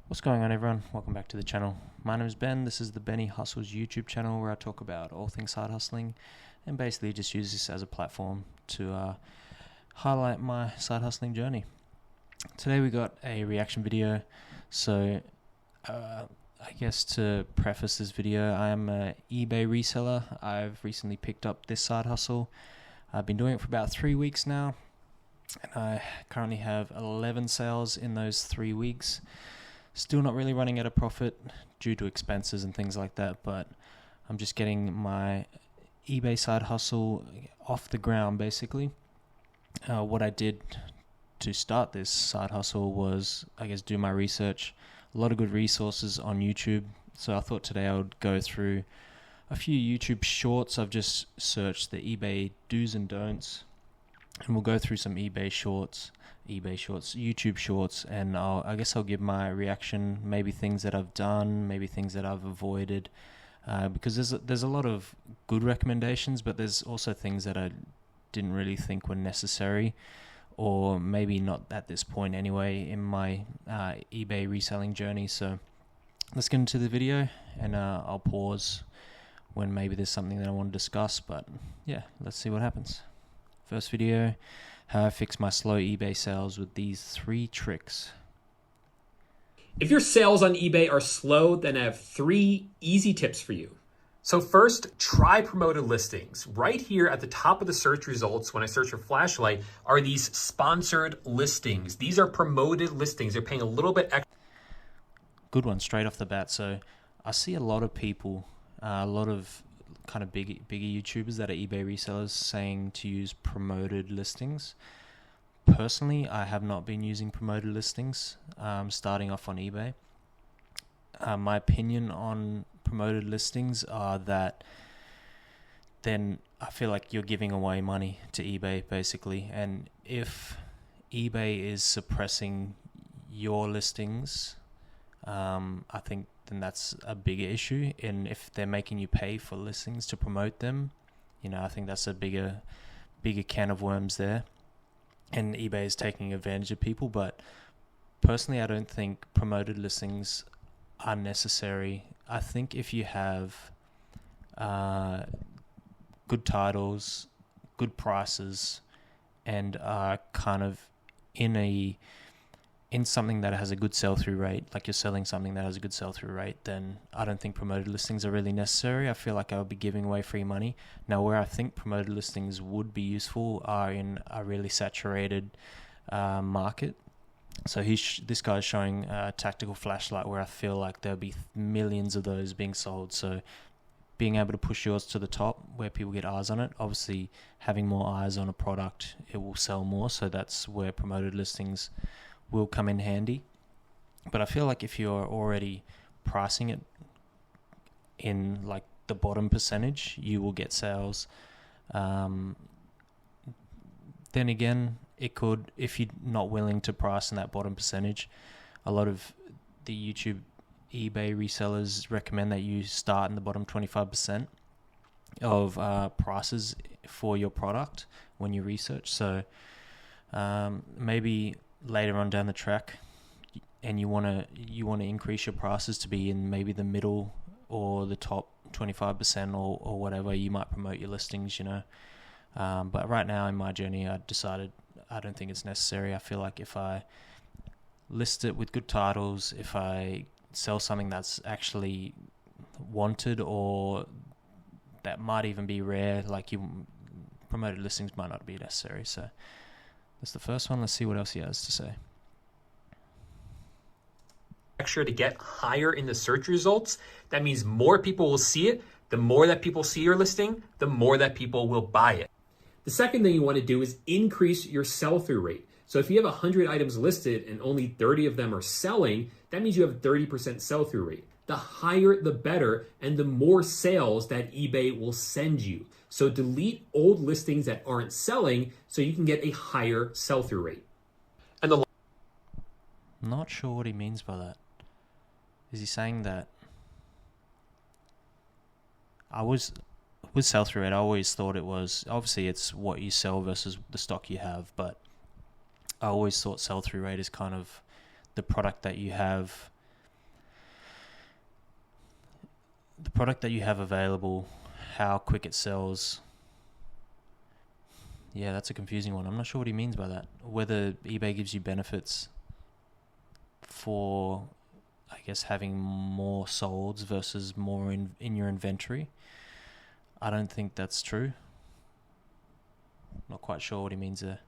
What's going on, everyone? Welcome back to the channel. My name is Ben. This is the Benny Hustles YouTube channel where I talk about all things side hustling and basically just use this as a platform to highlight my side hustling journey. Today we got a reaction video. So I guess to preface this video, I am an eBay reseller. I've recently picked up this side hustle. I've been doing it for about 3 weeks now, and I currently have 11 sales in those 3 weeks. Still not really running at a profit due to expenses and things like that, but I'm just getting my eBay side hustle off the ground basically. What I did to start this side hustle was, I guess, do my research. A lot of good resources on YouTube. So I thought today I would go through a few YouTube shorts. I've just searched the eBay do's and don'ts, and we'll go through some YouTube shorts, and I guess I'll give my reaction, maybe things that I've done, maybe things that I've avoided, because there's a lot of good recommendations, but there's also things that I didn't really think were necessary, or maybe not at this point anyway in my eBay reselling journey. So let's get into the video, and I'll pause when maybe there's something that I want to discuss, but yeah, let's see what happens. First video, how I fix my slow eBay sales with these 3 tricks. If your sales on eBay are slow, then I have 3 easy tips for you. So first, try promoted listings. Right here at the top of the search results, when I search for flashlight, are these sponsored listings. These are promoted listings. They're paying a little bit extra. Good one straight off the bat. So I see a lot of people, a lot of kind of bigger YouTubers that are eBay resellers saying to use promoted listings. Personally, I have not been using promoted listings starting off on eBay. My opinion on promoted listings are that then I feel like you're giving away money to eBay basically, and if eBay is suppressing your listings, I think then that's a bigger issue. And if they're making you pay for listings to promote them, I think that's a bigger can of worms there, and eBay is taking advantage of people. But personally, I don't think promoted listings are necessary. I think if you have good titles, good prices, and are kind of in something that has a good sell-through rate, like you're selling something that has a good sell-through rate, then I don't think promoted listings are really necessary. I feel like I would be giving away free money. Now, where I think promoted listings would be useful are in a really saturated market. So this guy's showing a tactical flashlight where I feel like there'll be millions of those being sold. So being able to push yours to the top where people get eyes on it, obviously having more eyes on a product, it will sell more. So that's where promoted listings will come in handy. But I feel like if you're already pricing it in like the bottom percentage, you will get sales. Then again, it could, if you're not willing to price in that bottom percentage, a lot of the YouTube eBay resellers recommend that you start in the bottom 25% of prices for your product when you research. So maybe later on down the track, and you want to increase your prices to be in maybe the middle or the top 25% or whatever, you might promote your listings, but right now in my journey, I decided I don't think it's necessary. I feel like if I list it with good titles, if I sell something that's actually wanted or that might even be rare, like promoted listings might not be necessary. So that's the first one. Let's see what else he has to say. Extra to get higher in the search results. That means more people will see it. The more that people see your listing, the more that people will buy it. The second thing you want to do is increase your sell-through rate. So if you have 100 items listed and only 30 of them are selling, that means you have a 30% sell-through rate. The higher, the better, and the more sales that eBay will send you. So delete old listings that aren't selling so you can get a higher sell-through rate. And the Not sure what he means by that. Is he saying that with sell-through rate, I always thought it was, obviously it's what you sell versus the stock you have, but I always thought sell-through rate is kind of the product that you have the product that you have available, how quick it sells. Yeah, that's a confusing one. I'm not sure what he means by that. Whether eBay gives you benefits for, I guess, having more solds versus more in your inventory. I don't think that's true. Not quite sure what he means there.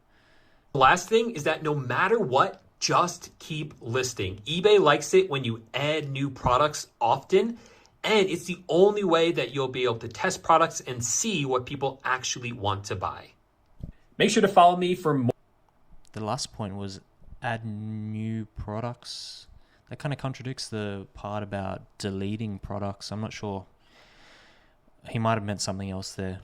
The last thing is that no matter what, just keep listing. eBay likes it when you add new products often, and it's the only way that you'll be able to test products and see what people actually want to buy. Make sure to follow me for more. The last point was add new products. That kind of contradicts the part about deleting products. I'm not sure. He might have meant something else there.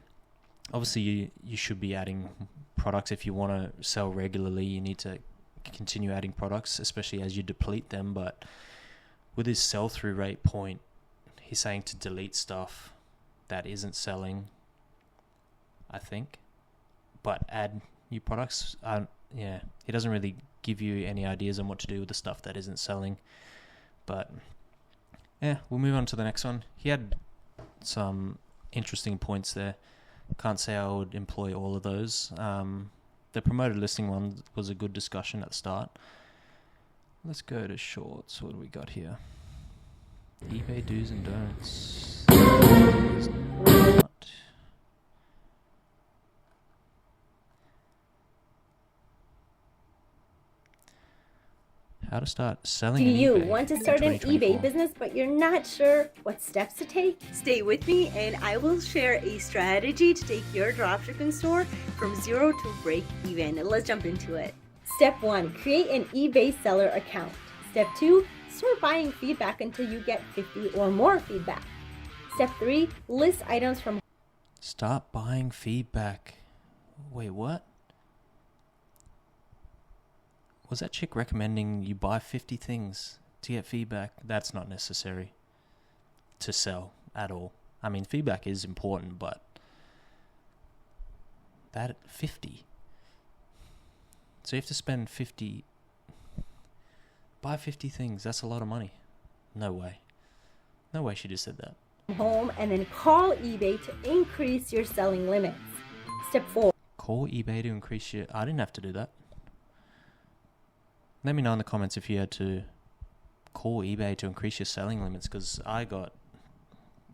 Obviously, you should be adding products. If you want to sell regularly, you need to continue adding products, especially as you deplete them. But with his sell-through rate point, he's saying to delete stuff that isn't selling, I think. But add new products. Yeah, he doesn't really give you any ideas on what to do with the stuff that isn't selling. But yeah, we'll move on to the next one. He had some interesting points there. Can't say I would employ all of those. The promoted listing one was a good discussion at the start. Let's go to shorts. What do we got here? eBay do's and don'ts. How to start selling Do on you eBay want to in start an 2024. eBay business, but you're not sure what steps to take? Stay with me and I will share a strategy to take your dropshipping store from zero to break even. Let's jump into it. Step 1, create an eBay seller account. Step 2, start buying feedback until you get 50 or more feedback. Step 3, list items from Start buying feedback. Wait, what? Was that chick recommending you buy 50 things to get feedback? That's not necessary to sell at all. I mean, feedback is important, but that 50. So you have to spend 50, buy 50 things. That's a lot of money. No way. No way she just said that. home and then call eBay to increase your selling limits. Step 4, Call eBay to increase your... I didn't have to do that. Let me know in the comments if you had to call eBay to increase your selling limits, because I got,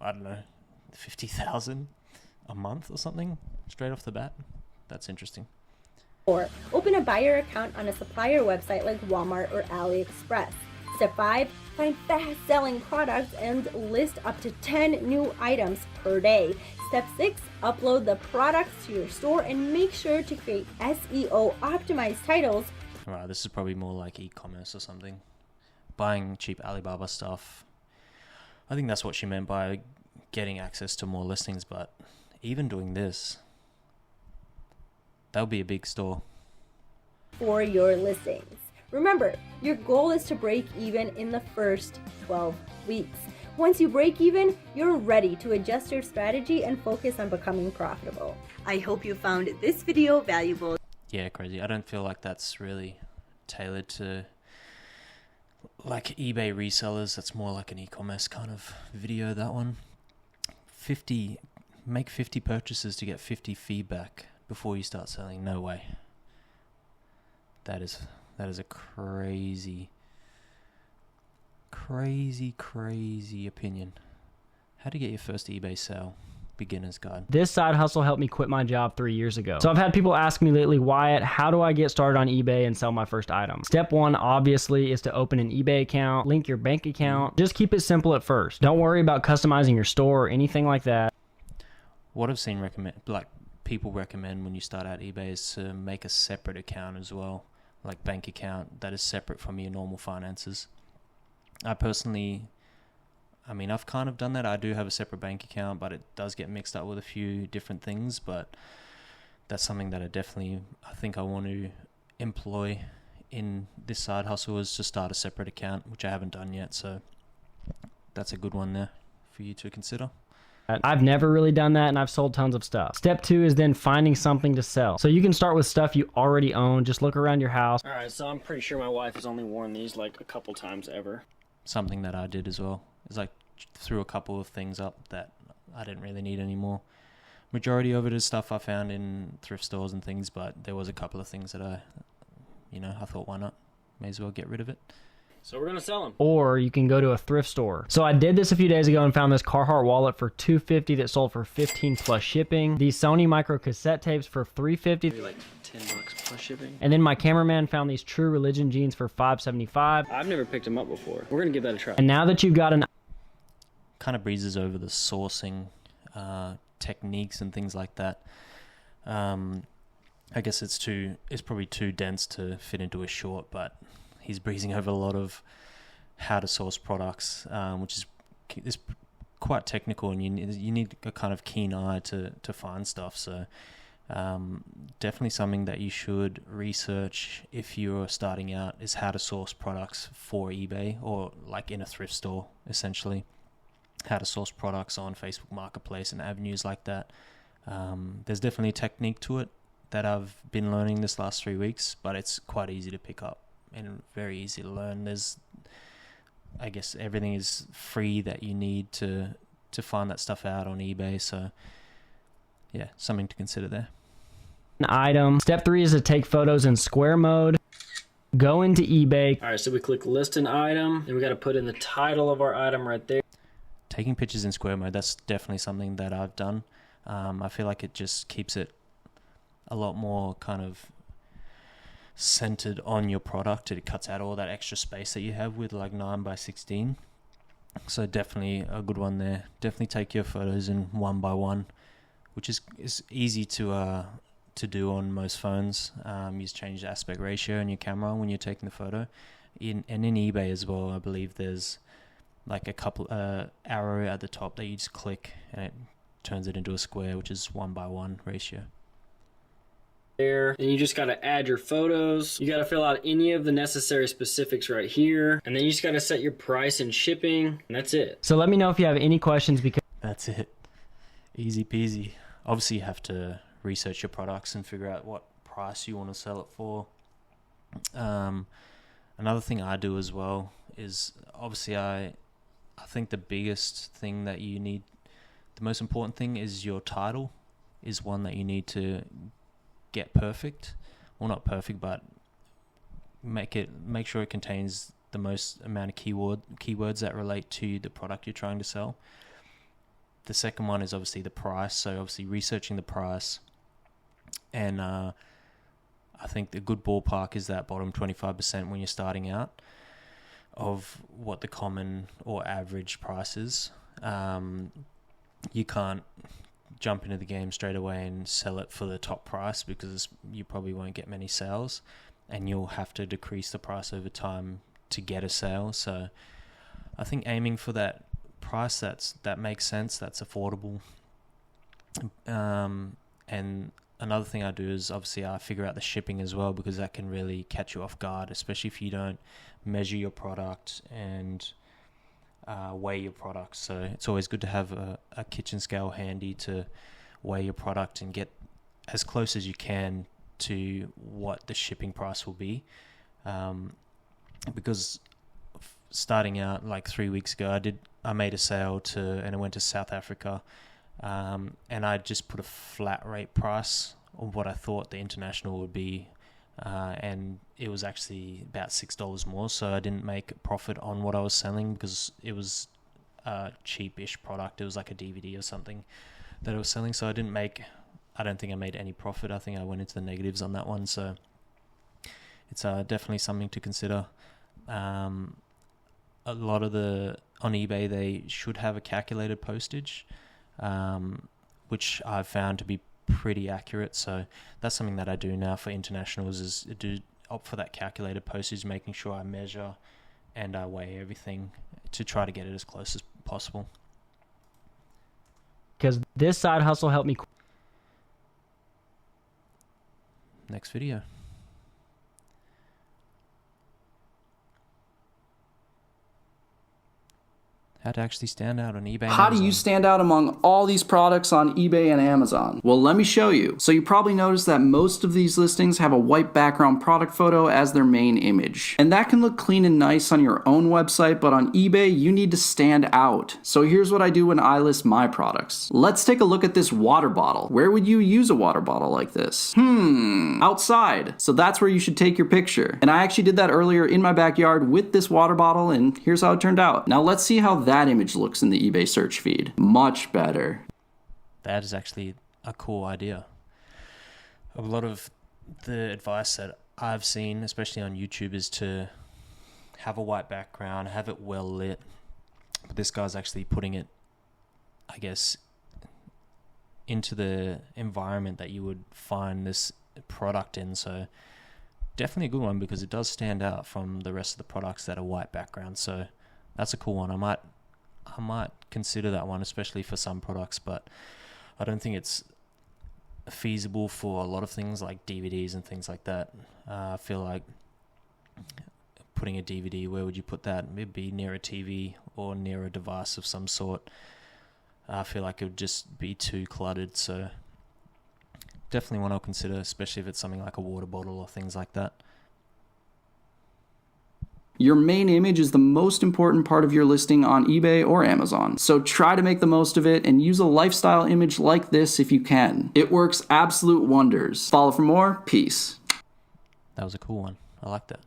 I don't know, 50,000 a month or something straight off the bat. That's interesting. open a buyer account on a supplier website like Walmart or AliExpress. Step 5, find fast-selling products and list up to 10 new items per day. Step 6, upload the products to your store and make sure to create SEO optimized titles. Right, this is probably more like e-commerce or something. Buying cheap Alibaba stuff. I think that's what she meant by getting access to more listings, but even doing this, that would be a big store. For your listings. Remember, your goal is to break even in the first 12 weeks. Once you break even, you're ready to adjust your strategy and focus on becoming profitable. I hope you found this video valuable. Yeah, crazy. I don't feel like that's really tailored to like eBay resellers. That's more like an e-commerce kind of video, that one. Make 50 purchases to get 50 feedback before you start selling. No way. That is a crazy opinion. How to get your first eBay sale? Beginner's guide. This side hustle helped me quit my job 3 years ago. So I've had people ask me lately, Wyatt, how do I get started on eBay and sell my first item? Step 1, obviously, is to open an eBay account, link your bank account. Just keep it simple at first. Don't worry about customizing your store or anything like that. What I've seen people recommend when you start out eBay is to make a separate account as well, like bank account that is separate from your normal finances. I personally, I've kind of done that. I do have a separate bank account, but it does get mixed up with a few different things. But that's something that I think I want to employ in this side hustle, is to start a separate account, which I haven't done yet. So that's a good one there for you to consider. I've never really done that, and I've sold tons of stuff. Step 2 is then finding something to sell. So you can start with stuff you already own. Just look around your house. All right, so I'm pretty sure my wife has only worn these like a couple times ever. Something that I did as well is like threw a couple of things up that I didn't really need anymore. Majority of it is stuff I found in thrift stores and things, but there was a couple of things that I thought, why not? May as well get rid of it. So we're going to sell them. Or you can go to a thrift store. So I did this a few days ago and found this Carhartt wallet for $250 that sold for $15 plus shipping. These Sony micro cassette tapes for $350. Like $10 plus shipping. And then my cameraman found these True Religion jeans for $575. I've never picked them up before. We're going to give that a try. And now that you've got an... Kind of breezes over the sourcing techniques and things like that. I guess it's probably too dense to fit into a short, but he's breezing over a lot of how to source products, which is quite technical, and you need a kind of keen eye to find stuff. So definitely something that you should research if you're starting out is how to source products for eBay, or like in a thrift store, essentially. How to source products on Facebook Marketplace and avenues like that. There's definitely a technique to it that I've been learning this last 3 weeks, but it's quite easy to pick up and very easy to learn. I guess everything is free that you need to find that stuff out on eBay. So yeah, something to consider there. An item. Step 3 is to take photos in square mode. Go into eBay. All right, so we click list an item, and we got to put in the title of our item right there. Taking pictures in square mode, that's definitely something that I've done. I feel like it just keeps it a lot more kind of centered on your product. It cuts out all that extra space that you have with like 9x16. So definitely a good one there. Definitely take your photos in 1x1, which is easy to do on most phones. You just change the aspect ratio in your camera when you're taking the photo. And in eBay as well, I believe there's like a couple arrow at the top that you just click and it turns it into a square, which is 1x1 ratio. There, and you just got to add your photos. You got to fill out any of the necessary specifics right here, and then you just got to set your price and shipping, and that's it. So let me know if you have any questions, because that's it. Easy peasy. Obviously you have to research your products and figure out what price you want to sell it for. Another thing I do as well is, obviously I think the biggest thing that you need, the most important thing is your title is one that you need to get perfect. Well, not perfect, but make sure it contains the most amount of keywords that relate to the product you're trying to sell. The second one is obviously the price. So obviously researching the price, and I think the good ballpark is that bottom 25% when you're starting out of what the common or average price is. You can't jump into the game straight away and sell it for the top price, because you probably won't get many sales, and you'll have to decrease the price over time to get a sale. So I think aiming for that price that makes sense, that's affordable. And another thing I do is obviously I figure out the shipping as well, because that can really catch you off guard, especially if you don't measure your product and weigh your product. So it's always good to have a kitchen scale handy to weigh your product and get as close as you can to what the shipping price will be. Because starting out like 3 weeks ago, I made a sale and I went to South Africa, and I just put a flat rate price of what I thought the international would be, and it was actually about $6 more. So I didn't make a profit on what I was selling, because it was a cheapish product. It was like a DVD or something that I was selling. So I don't think I made any profit. I think I went into the negatives on that one. So it's definitely something to consider. A lot of on eBay, they should have a calculated postage, which I've found to be pretty accurate. So that's something that I do now for internationals, is do opt for that calculated postage, making sure I measure and I weigh everything to try to get it as close as possible. because this side hustle helped me. Next video. how to actually stand out on eBay and How do Amazon. you stand out among all these products on eBay and Amazon? Well, let me show you. So you probably noticed that most of these listings have a white background product photo as their main image. And that can look clean and nice on your own website, but on eBay, you need to stand out. So here's what I do when I list my products. Let's take a look at this water bottle. Where would you use a water bottle like this? Outside. So that's where you should take your picture. And I actually did that earlier in my backyard with this water bottle, and here's how it turned out. Now let's see how that image looks in the eBay search feed. Much better. That is actually a cool idea. A lot of the advice that I've seen, especially on YouTube, is to have a white background, have it well lit. But this guy's actually putting it, I guess, into the environment that you would find this product in. So definitely a good one, because it does stand out from the rest of the products that are white background. So that's a cool one. I might consider that one, especially for some products, but I don't think it's feasible for a lot of things like DVDs and things like that. I feel like putting a DVD, where would you put that? It'd be near a TV or near a device of some sort. I feel like it would just be too cluttered, so definitely one I'll consider, especially if it's something like a water bottle or things like that. Your main image is the most important part of your listing on eBay or Amazon, so try to make the most of it and use a lifestyle image like this if you can. It works absolute wonders. Follow for more. Peace. That was a cool one. I like that.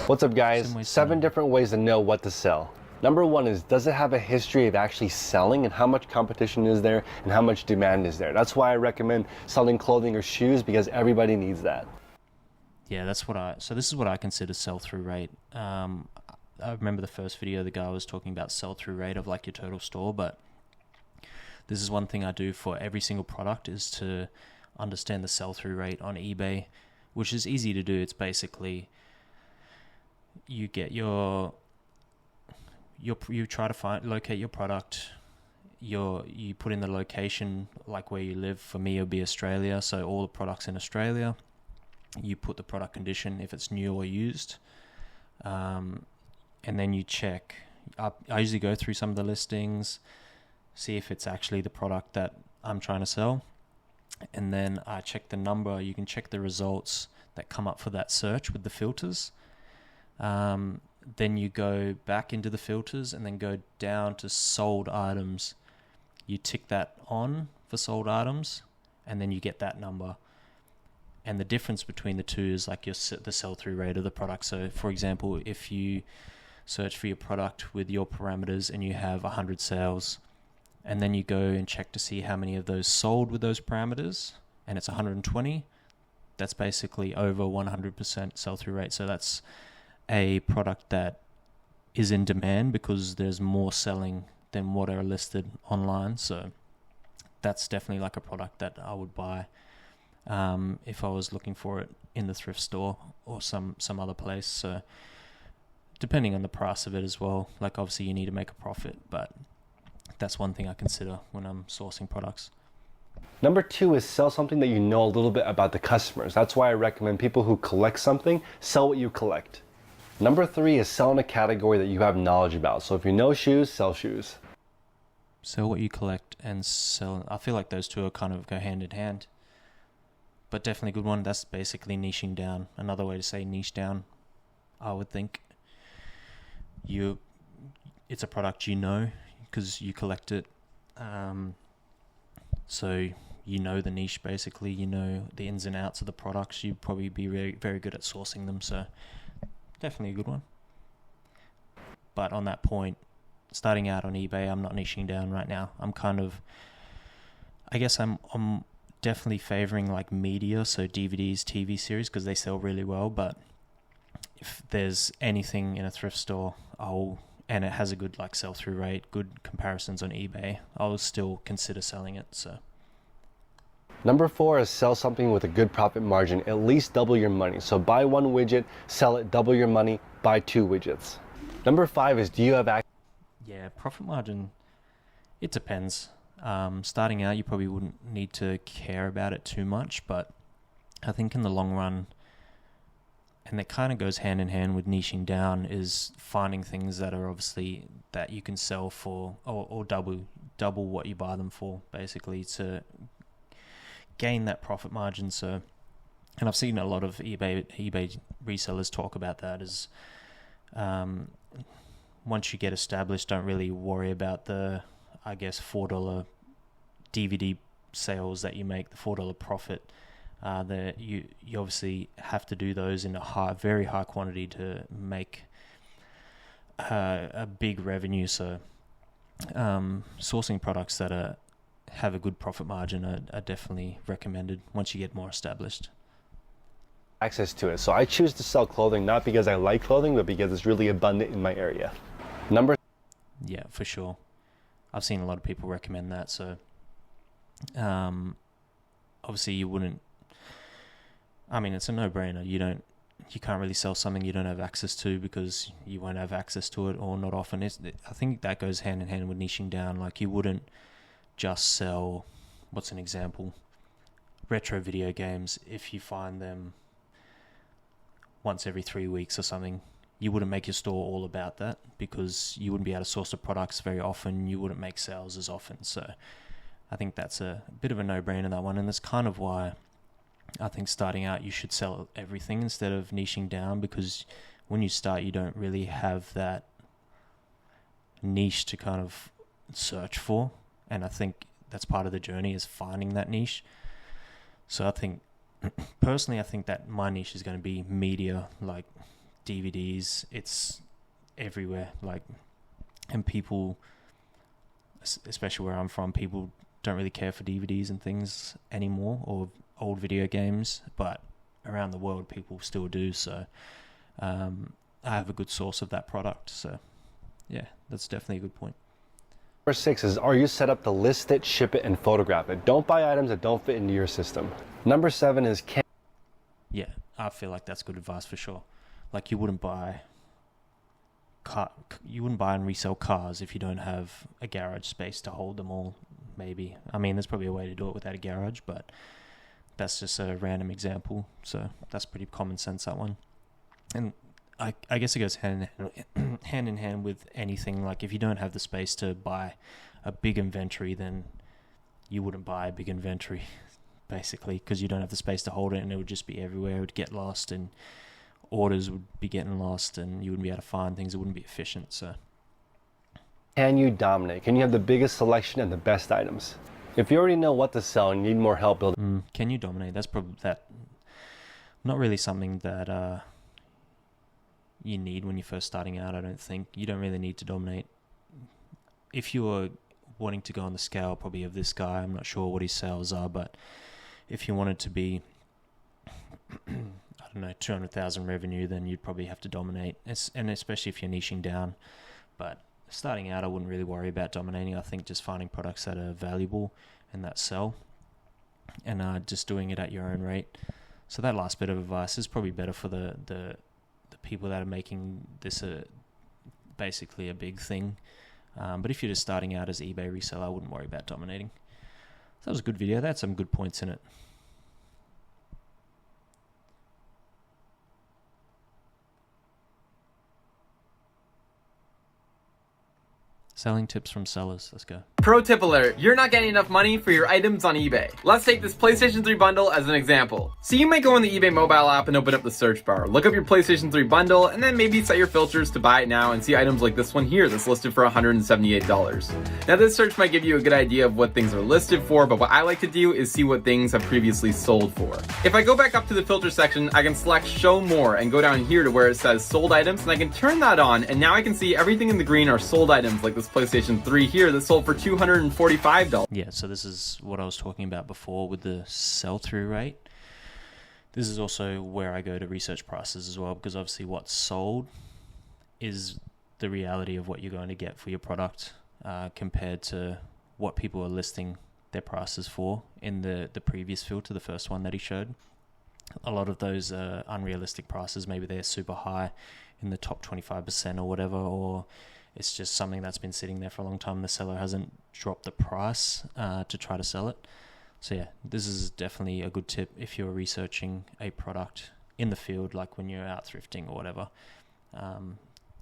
What's up, guys? 7 to different ways to know what to sell. Number 1 is, does it have a history of actually selling, and how much competition is there and how much demand is there? That's why I recommend selling clothing or shoes, because everybody needs that. Yeah, so this is what I consider sell-through rate. I remember the first video, the guy was talking about sell-through rate of like your total store, but this is one thing I do for every single product, is to understand the sell-through rate on eBay, which is easy to do. It's basically, you get you try to locate your product, you put in the location, like where you live. For me, it would be Australia, so all the products in Australia. You put the product condition, if it's new or used, and then you check. I usually go through some of the listings, see if it's actually the product that I'm trying to sell, and then I check the number. You can check the results that come up for that search with the filters. Then you go back into the filters and then go down to sold items. You tick that on for sold items, and then you get that number. And the difference between the two is like the sell-through rate of the product. So for example, if you search for your product with your parameters and you have 100 sales, and then you go and check to see how many of those sold with those parameters, and it's 120, that's basically over 100% sell-through rate. So that's a product that is in demand because there's more selling than what are listed online. So that's definitely like a product that I would buy if I was looking for it in the thrift store or some other place. So depending on the price of it as well, like obviously you need to make a profit, but that's one thing I consider when I'm sourcing products. Number 2 is sell something that you know a little bit about the customers. That's why I recommend people who collect something, sell what you collect. Number 3 is sell in a category that you have knowledge about. So if you know shoes, sell shoes. Sell what you collect and sell. I feel like those two are kind of go hand in hand, but definitely a good one. That's basically niching down. Another way to say niche down, I would think. It's a product you know because you collect it. So you know the niche, basically. You know the ins and outs of the products. You'd probably be very, very good at sourcing them. So definitely a good one. But on that point, starting out on eBay, I'm not niching down right now. I'm definitely favoring like media, so DVDs, TV series, because they sell really well. But if there's anything in a thrift store, and it has a good like sell-through rate, good comparisons on eBay, I'll still consider selling it. So Number 4 is sell something with a good profit margin, at least double your money. So buy 1 widget, sell it, double your money, buy 2 widgets. Number 5 is, do you have access? Yeah, profit margin, it depends. Starting out, you probably wouldn't need to care about it too much, but I think in the long run, and that kind of goes hand in hand with niching down, is finding things that are obviously that you can sell for or double what you buy them for, basically, to gain that profit margin. So, and I've seen a lot of eBay resellers talk about that as once you get established, don't really worry about the, I guess, $4 DVD sales that you make, the $4 profit. That you obviously have to do those in a very high quantity to make a big revenue. So sourcing products that have a good profit margin are definitely recommended once you get more established. Access to it. So I choose to sell clothing not because I like clothing, but because it's really abundant in my area. Yeah, for sure. I've seen a lot of people recommend that. So obviously you wouldn't, I mean, it's a no-brainer. You can't really sell something you don't have access to because you won't have access to it, or not often. I think that goes hand in hand with niching down. Like, you wouldn't just sell, what's an example? Retro video games. If you find them once every 3 weeks or something, you wouldn't make your store all about that because you wouldn't be able to source the products very often. You wouldn't make sales as often. So I think that's a bit of a no-brainer, that one. And that's kind of why I think starting out you should sell everything instead of niching down, because when you start you don't really have that niche to kind of search for, and I think that's part of the journey, is finding that niche. So I think personally, I think that my niche is going to be media, like DVDs. It's everywhere, like, and people, especially where I'm from, people don't really care for DVDs and things anymore, or old video games, but around the world people still do. So I have a good source of that product. So yeah, that's definitely a good point. Number 6 is, are you set up to list it, ship it, and photograph it? Don't buy items that don't fit into your system. Number 7 is, yeah, I feel like that's good advice for sure. Like, you wouldn't buy and resell cars if you don't have a garage space to hold them all. Maybe, I mean, there's probably a way to do it without a garage, but that's just a random example. So that's pretty common sense, that one. And I guess it goes hand in hand with anything. Like, if you don't have the space to buy a big inventory, then you wouldn't buy a big inventory, basically, because you don't have the space to hold it, and it would just be everywhere. It would get lost, and orders would be getting lost, and you wouldn't be able to find things. It wouldn't be efficient. So, can you dominate? Can you have the biggest selection and the best items? If you already know what to sell and you need more help building, can you dominate? That's probably not really something that you need when you're first starting out. I don't think you don't really need to dominate. If you're wanting to go on the scale probably of this guy, I'm not sure what his sales are, but if you wanted to be, I don't know, 200,000 revenue, then you'd probably have to dominate. And especially if you're niching down. But starting out, I wouldn't really worry about dominating. I think just finding products that are valuable and that sell, and just doing it at your own rate. So that last bit of advice is probably better for the people that are making this basically a big thing. But if you're just starting out as eBay reseller, I wouldn't worry about dominating. So that was a good video. That had some good points in it. Selling tips from sellers. Let's go. Pro tip alert, you're not getting enough money for your items on eBay. Let's take this PlayStation 3 bundle as an example. So you might go in the eBay mobile app and open up the search bar, look up your PlayStation 3 bundle, and then maybe set your filters to buy it now and see items like this one here that's listed for $178. Now this search might give you a good idea of what things are listed for, but what I like to do is see what things have previously sold for. If I go back up to the filter section, I can select show more and go down here to where it says sold items, and I can turn that on, and now I can see everything in the green are sold items, like this PlayStation 3 here that sold for $245. Yeah, so this is what I was talking about before with the sell-through rate. This is also where I go to research prices as well, because obviously what's sold is the reality of what you're going to get for your product compared to what people are listing their prices for in the previous filter, the first one that he showed. A lot of those unrealistic prices, maybe they're super high in the top 25% or whatever, or It's just something that's been sitting there for a long time. The seller hasn't dropped the price to try to sell it. So yeah, this is definitely a good tip if you're researching a product in the field, like when you're out thrifting or whatever.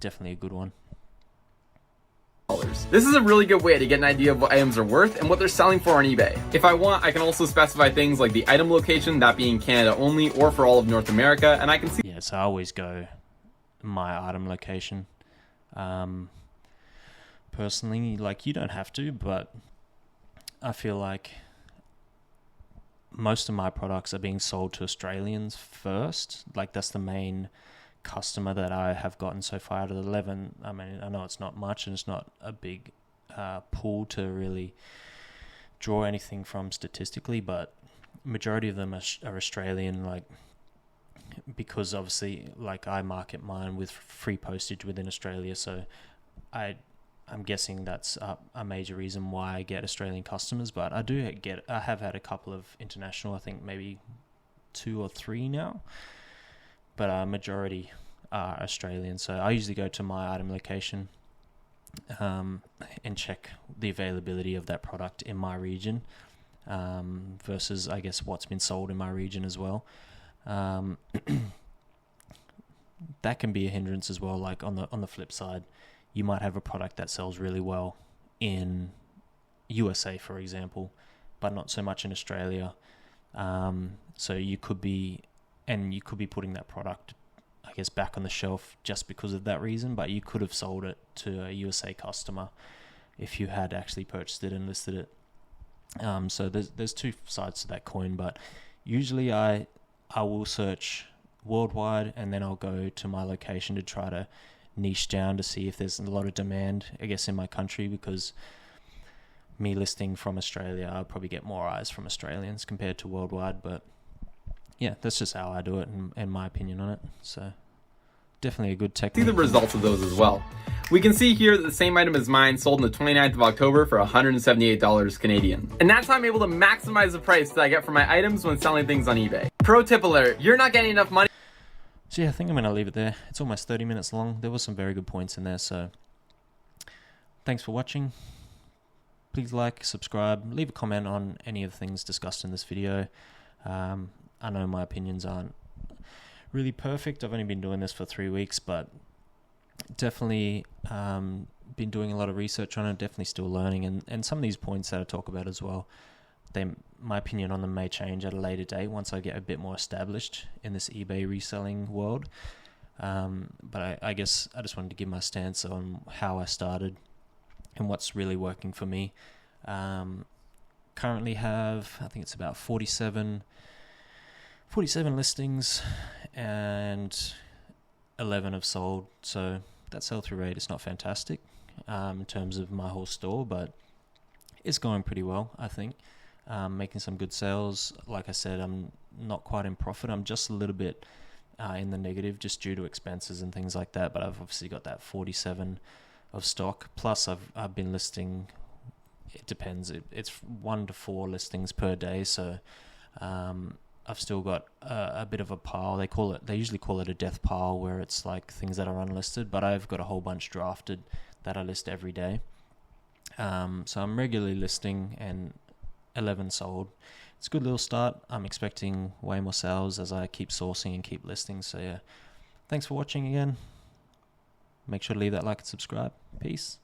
Definitely a good one. This is a really good way to get an idea of what items are worth and what they're selling for on eBay. If I want, I can also specify things like the item location, that being Canada only or for all of North America, and I can see... Yeah, so I always go my item location. Personally, like, you don't have to, but I feel like most of my products are being sold to Australians first. Like, that's the main customer that I have gotten so far out of the 11. I mean, I know it's not much and it's not a big pool to really draw anything from statistically, but majority of them are Australian, like, because obviously, like, I market mine with free postage within Australia, so I'm guessing that's a major reason why I get Australian customers. But I have had a couple of international, I think maybe 2 or 3 now, but majority are Australian. So I usually go to my item location and check the availability of that product in my region versus, I guess, what's been sold in my region as well. That can be a hindrance as well. Like, on the flip side, you might have a product that sells really well in USA, for example, but not so much in Australia. So you could be putting that product, I guess, back on the shelf just because of that reason, but you could have sold it to a USA customer if you had actually purchased it and listed it. So there's 2 sides to that coin, but usually I will search worldwide, and then I'll go to my location to try to niche down to see if there's a lot of demand, I guess, in my country, because me listing from Australia, I'll probably get more eyes from Australians compared to worldwide. But yeah, that's just how I do it and my opinion on it. So definitely a good technique. See the results of those as well. We can see here that the same item as mine sold on the 29th of October for $178 Canadian. And that's how I'm able to maximize the price that I get for my items when selling things on eBay. Pro tip alert, you're not getting enough money. So yeah, I think I'm going to leave it there. It's almost 30 minutes long. There were some very good points in there. So thanks for watching. Please like, subscribe, leave a comment on any of the things discussed in this video. I know my opinions aren't really perfect. I've only been doing this for 3 weeks, but definitely been doing a lot of research on it, definitely still learning, and some of these points that I talk about as well, my opinion on them may change at a later date once I get a bit more established in this eBay reselling world. But I guess I just wanted to give my stance on how I started and what's really working for me. Currently have, I think it's about 47 listings and 11 have sold. So that sell-through rate is not fantastic in terms of my whole store, but it's going pretty well, I think. Making some good sales. Like I said, I'm not quite in profit. I'm just a little bit in the negative just due to expenses and things like that, but I've obviously got that 47 of stock. Plus I've been listing, it depends, it's 1 to 4 listings per day, so I've still got a bit of a pile. They usually call it a death pile, where it's like things that are unlisted, but I've got a whole bunch drafted that I list every day. So I'm regularly listing, and 11 sold. It's a good little start. I'm expecting way more sales as I keep sourcing and keep listing. So yeah, thanks for watching again. Make sure to leave that like and subscribe. Peace.